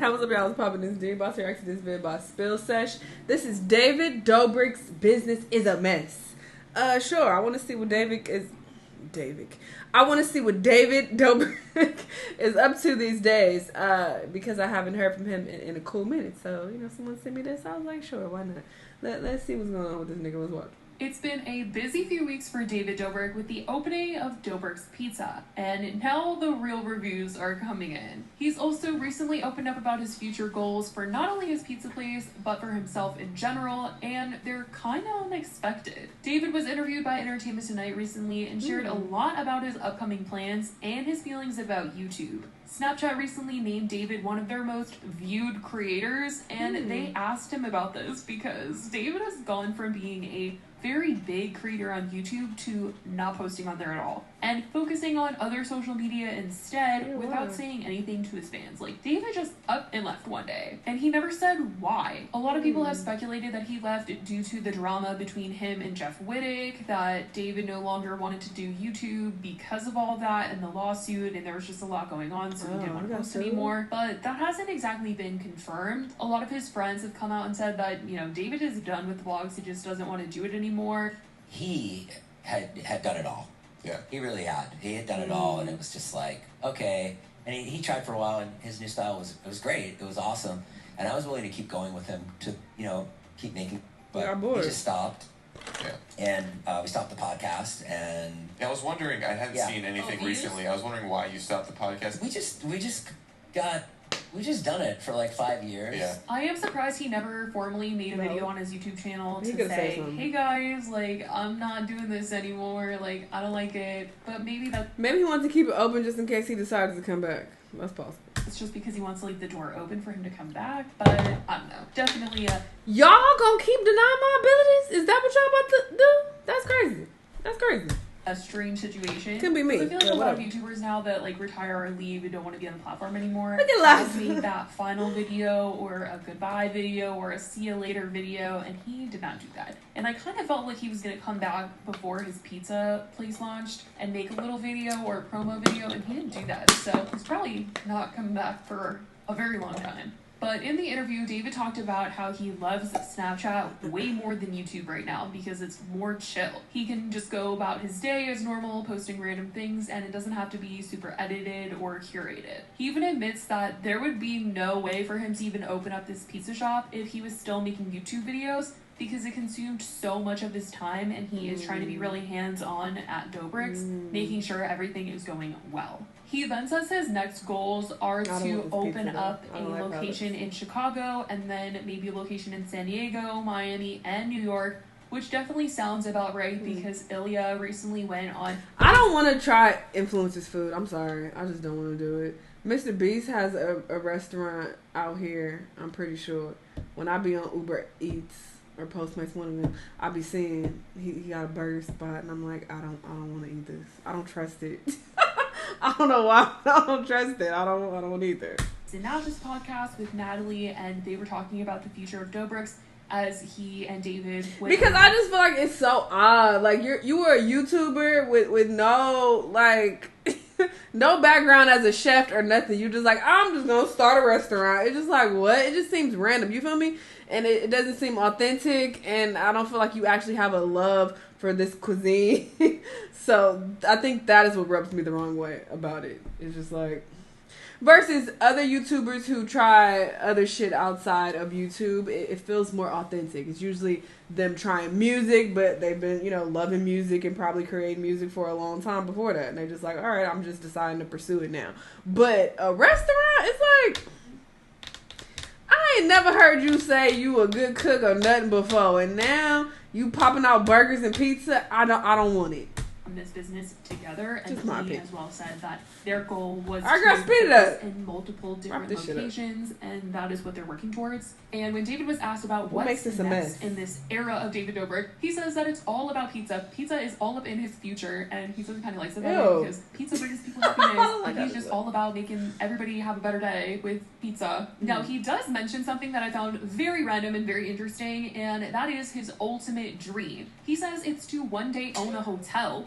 How was up, y'all? I was popping this D Boss reaction to this vid by Spill Sesh. This is David Dobrik's Business is a Mess. Sure, I want to see what I want to see what David Dobrik is up to these days, because I haven't heard from him in a cool minute. So, someone sent me this. I was like, sure, why not? Let's see what's going on with this nigga. Let's watch. It's been a busy few weeks for David Dobrik with the opening of DOBRIK'S Pizza, and now the real reviews are coming in. He's also recently opened up about his future goals for not only his pizza place, but for himself in general, and they're kinda unexpected. David was interviewed by Entertainment Tonight recently and shared a lot about his upcoming plans and his feelings about YouTube. Snapchat recently named David one of their most viewed creators, and they asked him about this because David has gone from being a very big creator on YouTube to not posting on there at all and focusing on other social media instead without saying anything to his fans. Like, David just up and left one day and he never said why. A lot of people have speculated that he left due to the drama between him and Jeff Wittick, that David no longer wanted to do YouTube because of all that and the lawsuit, and there was just a lot going on, so he didn't want to post anymore. But that hasn't exactly been confirmed. A lot of his friends have come out and said that, David is done with the vlogs, he just doesn't want to do it anymore. He had done it all. Yeah. He really had. He had done it all, and it was just like, okay. And he tried for a while, and his new style was great. It was awesome. And I was willing to keep going with him to, keep making, but he just stopped. Yeah. And we stopped the podcast, and I was wondering, I hadn't seen anything recently. I was wondering why you stopped the podcast. We just done it for like 5 years. Yeah. I am surprised he never formally made a video on his YouTube channel to say, hey guys, I'm not doing this anymore, I don't like it. But maybe he wants to keep it open just in case he decides to come back. That's possible. It's just because he wants to leave the door open for him to come back, but I don't know. Definitely y'all gonna keep denying my abilities? Is that what y'all about to do? That's crazy. That's crazy. A strange situation. Could be me. I feel like a lot of YouTubers now that retire or leave and don't want to be on the platform anymore have made that final video or a goodbye video or a see you later video, and he did not do that. And I kind of felt like he was going to come back before his pizza place launched and make a little video or a promo video, and he didn't do that. So he's probably not coming back for a very long time. But in the interview, David talked about how he loves Snapchat way more than YouTube right now because it's more chill. He can just go about his day as normal, posting random things, and it doesn't have to be super edited or curated. He even admits that there would be no way for him to even open up this pizza shop if he was still making YouTube videos, because it consumed so much of his time, and he is trying to be really hands-on at DOBRIK'S, making sure everything is going well. He then says his next goals are to open up a location in Chicago, and then maybe a location in San Diego, Miami, and New York, which definitely sounds about right because Ilya recently went on... I don't want to try influencers' food. I'm sorry. I just don't want to do it. Mr. Beast has a restaurant out here, I'm pretty sure. When I be on Uber Eats or Postmates, one of them, I be seeing he got a burger spot, and I'm like, I don't want to eat this. I don't trust it. I don't know why I don't trust it. I don't either. So now this podcast with Natalie, and they were talking about the future of DOBRIK'S as he and David went. Because I just feel like it's so odd. Like you were a YouTuber with no no background as a chef or nothing. You just I'm just gonna start a restaurant. It's just what? It just seems random. You feel me? And it doesn't seem authentic, and I don't feel like you actually have a love for this cuisine. So I think that is what rubs me the wrong way about it. It's just versus other YouTubers who try other shit outside of YouTube, it feels more authentic. It's usually them trying music, but they've been, loving music and probably creating music for a long time before that. And they're just all right, I'm just deciding to pursue it now. But a restaurant, it's I ain't never heard you say you a good cook or nothing before, and now you popping out burgers and pizza. I don't want it. This business together, and he as well said that their goal was to speed it up in multiple different locations, and that is what they're working towards. And when David was asked about what makes this a mess in this era of David Dobrik, he says that it's all about pizza. Pizza is all up in his future, and he says he kind of likes it because pizza brings people happiness. He's just all about making everybody have a better day with pizza. Now, he does mention something that I found very random and very interesting, and that is his ultimate dream. He says it's to one day own a hotel.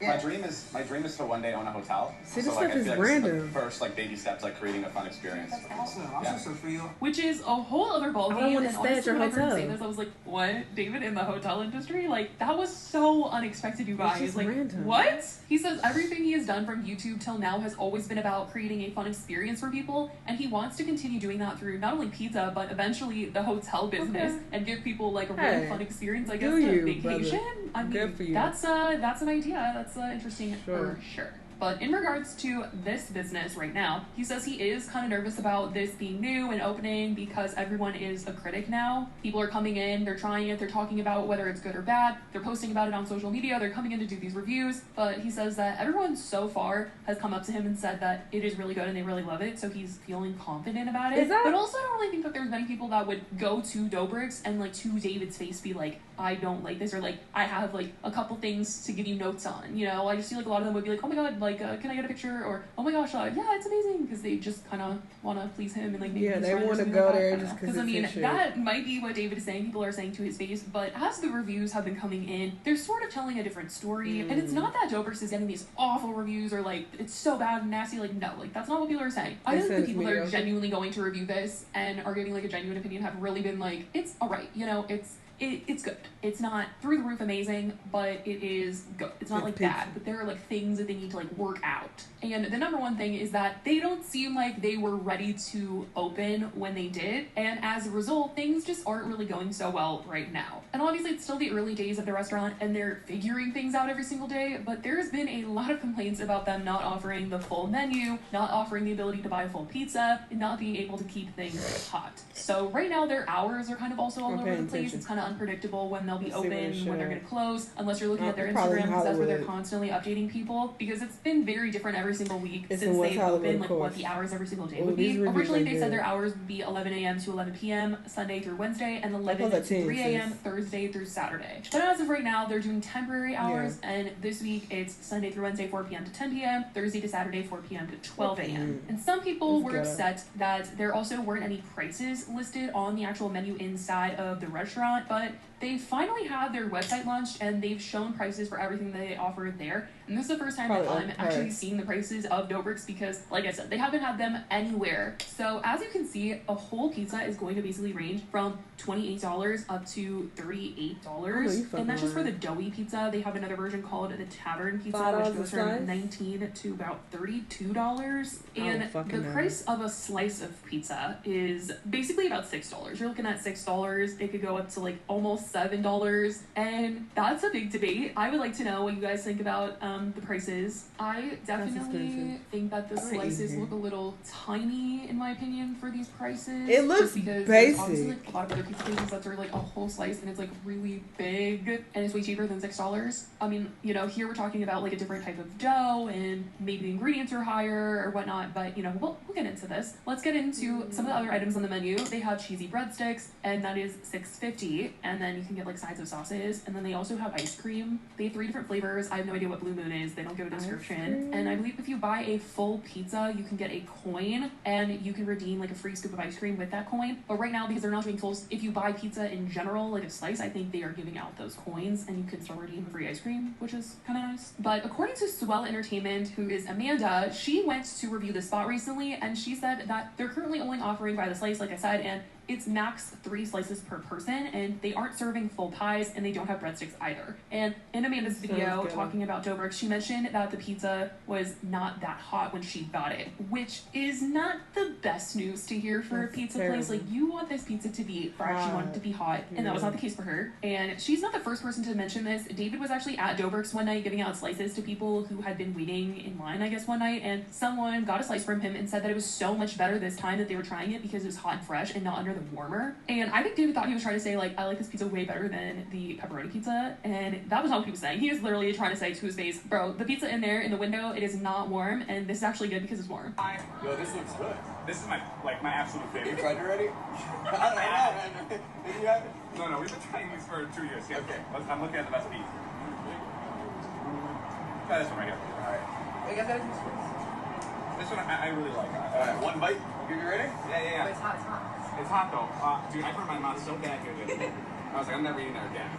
My dream is to one day own a hotel. See, so this like stuff I is feel like random. this is the first like baby steps, like creating a fun experience. That's awesome. I'm so for you. Which is a whole other ballgame. I don't want to and stay at your honestly, when I heard him hotel. say this, I was like, what? David in the hotel industry? Like, that was so unexpected, you guys. just Like, random. what? He says everything he has done from YouTube till now has always been about creating a fun experience for people, and he wants to continue doing that through not only pizza, but eventually the hotel business, and give people like a really fun experience, I guess, to vacation. I mean, Good for you. that's an idea. That's interesting Sure. for sure. But in regards to this business right now, he says he is kind of nervous about this being new and opening because everyone is a critic now. People are coming in, they're trying it, they're talking about whether it's good or bad, they're posting about it on social media, they're coming in to do these reviews. But he says that everyone so far has come up to him and said that it is really good and they really love it, so he's feeling confident about it. But also, I don't really think that there's many people that would go to DOBRIK'S and like to David's face be like, I don't like this, or like, I have like a couple things to give you notes on, you know? I just feel like a lot of them would be like, oh my god, like, can I get a picture? Or, oh my gosh, yeah, it's amazing, because they just kind of want to please him and like make they want to go there just because I mean, that might be what David is saying, people are saying to his face, but as the reviews have been coming in, they're sort of telling a different story, and it's not that DOBRIK'S is getting these awful reviews or like, it's so bad and nasty, like, no, like, that's not what people are saying. I think the people that are genuinely going to review this and are giving like a genuine opinion have really been like, it's alright, you know, it's good. It's not through the roof amazing, but it is good. It's not like bad, but there are like things that they need to like work out. And the number one thing is that they don't seem like they were ready to open when they did, and as a result, things just aren't really going so well right now. And obviously it's still the early days of the restaurant and they're figuring things out every single day, but there's been a lot of complaints about them not offering the full menu, not offering the ability to buy a full pizza, and not being able to keep things hot. So right now their hours are kind of also all over the place. It's kind of unpredictable when they'll be open, when they're going to close, unless you're looking at their Instagram, because that's where they're constantly updating people, because it's been very different every single week since they've opened, like what the hours every single day would be. Originally they said their hours would be 11 a.m. to 11 p.m. Sunday through Wednesday, and 11 to 3 a.m. Thursday through Saturday. But as of right now, they're doing temporary hours, and this week it's Sunday through Wednesday 4 p.m. to 10 p.m., Thursday to Saturday 4 p.m. to 12 a.m. And some people were upset that there also weren't any prices listed on the actual menu inside of the restaurant, but they finally had their website launched and they've shown prices for everything they offer there. And this is the first time that I'm actually seeing the prices of DOBRIK'S, because, like I said, they haven't had them anywhere. So as you can see, a whole pizza is going to basically range from $28 up to $38. And that's just for the doughy pizza. They have another version called the Tavern Pizza, which goes from $19 to about $32. And the price of a slice of pizza is basically about $6. You're looking at $6. It could go up to like almost $7, and that's a big debate. I would like to know what you guys think about the prices. I definitely think that the slices look a little tiny, in my opinion, for these prices. It looks because basic. Obviously, like, a lot of other pizza places that are like a whole slice and it's like really big and it's way cheaper than $6. I mean, you know, here we're talking about like a different type of dough and maybe the ingredients are higher or whatnot, but you know, we'll get into this. Let's get into some of the other items on the menu. They have cheesy breadsticks, and that is $6.50, and then you can get like sides of sauces, and then they also have ice cream. They have 3 different flavors. I have no idea what Blue Moon is. They don't give a description. And I believe if you buy a full pizza, you can get a coin, and you can redeem like a free scoop of ice cream with that coin. But right now, because they're not doing tools, if you buy pizza in general, like a slice, I think they are giving out those coins, and you can still redeem free ice cream, which is kind of nice. But according to Swell Entertainment, who is Amanda, she went to review the spot recently, and she said that they're currently only offering by the slice, like I said, and it's max 3 slices per person, and they aren't serving full pies, and they don't have breadsticks either. And in Amanda's video talking about DOBRIK'S, she mentioned that the pizza was not that hot when she got it, which is not the best news to hear for a pizza place. Like, you want this pizza to be fresh, you want it to be hot, and that was not the case for her. And she's not the first person to mention this. David was actually at DOBRIK'S one night giving out slices to people who had been waiting in line, I guess, one night, and someone got a slice from him and said that it was so much better this time that they were trying it because it was hot and fresh and not under the warmer. And I think David thought he was trying to say, like, I like this pizza way better than the pepperoni pizza, and that was not what he was saying. He was literally trying to say to his face, bro, the pizza in there in the window, it is not warm, and this is actually good because it's warm. Yo, this looks good. This is my absolute favorite. You tried it already? I don't know. Did you have it? No, we've been trying these for 2 years. Yeah. Okay. I'm looking at the best piece. Try this one right here. Alright. Hey, guys, gotta do This one I really like. Alright, one bite. You ready? Yeah. It's hot. It's hot though. Dude, I burned my mouth so bad here. I was like, I'm never eating that again.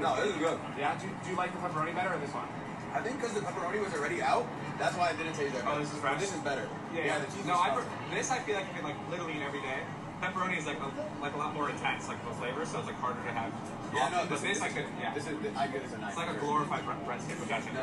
No, this is good. Yeah, do you like the pepperoni better or this one? I think because the pepperoni was already out, that's why it didn't taste that good. Oh, this is fresh? This is better. Yeah, the cheese no, is this I feel like I can like literally eat every day. Pepperoni is like a lot more intense, like the flavor, so it's like harder to have. Yeah, no, but this I could, yeah. I get it's a nice. It's like a glorified breadstick, which I think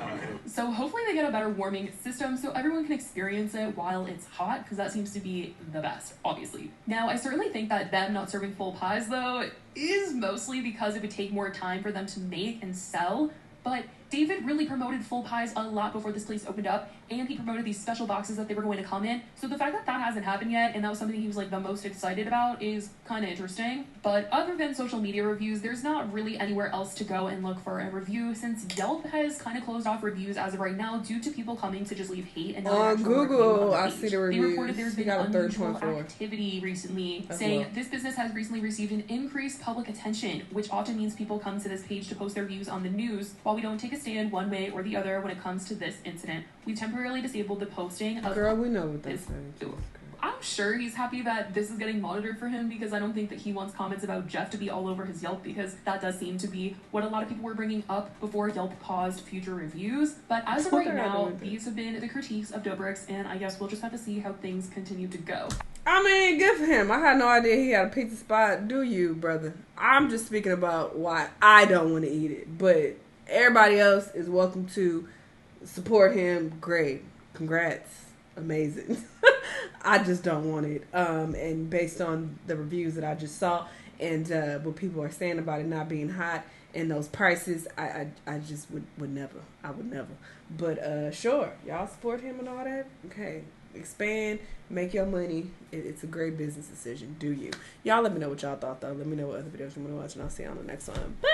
is So hopefully they get a better warming system so everyone can experience it while it's hot, because that seems to be the best, obviously. Now, I certainly think that them not serving full pies, though, is mostly because it would take more time for them to make and sell, but David really promoted full pies a lot before this place opened up, and he promoted these special boxes that they were going to come in. So the fact that that hasn't happened yet, and that was something he was like the most excited about, is kind of interesting. But other than social media reviews, there's not really anywhere else to go and look for a review, since Yelp has kind of closed off reviews as of right now due to people coming to just leave hate and not on actual Google. review on the I page. see the reviews. They reported there's been got a unusual 3.4 activity recently, as saying well. this business has recently received an increased public attention, which often means people come to this page to post their views on the news. While we don't take a stand one way or the other when it comes to this incident, we temporarily disabled the posting of Girl, we know what this. that's saying. I'm sure he's happy that this is getting monitored for him, because I don't think that he wants comments about Jeff to be all over his Yelp, because that does seem to be what a lot of people were bringing up before Yelp paused future reviews. But as of right now, these have been the critiques of DOBRIK'S, and I guess we'll just have to see how things continue to go. I mean, good for him. I had no idea he had a pizza spot. Do you, brother? I'm just speaking about why I don't want to eat it, but everybody else is welcome to support him. Great. Congrats. Amazing. I just don't want it. And based on the reviews that I just saw and what people are saying about it not being hot and those prices, I just would never. I would never. But sure, y'all support him and all that. Okay. Expand, make your money. It's a great business decision. Do you? Y'all let me know what y'all thought, though. Let me know what other videos you want to watch, and I'll see you on the next one. Bye.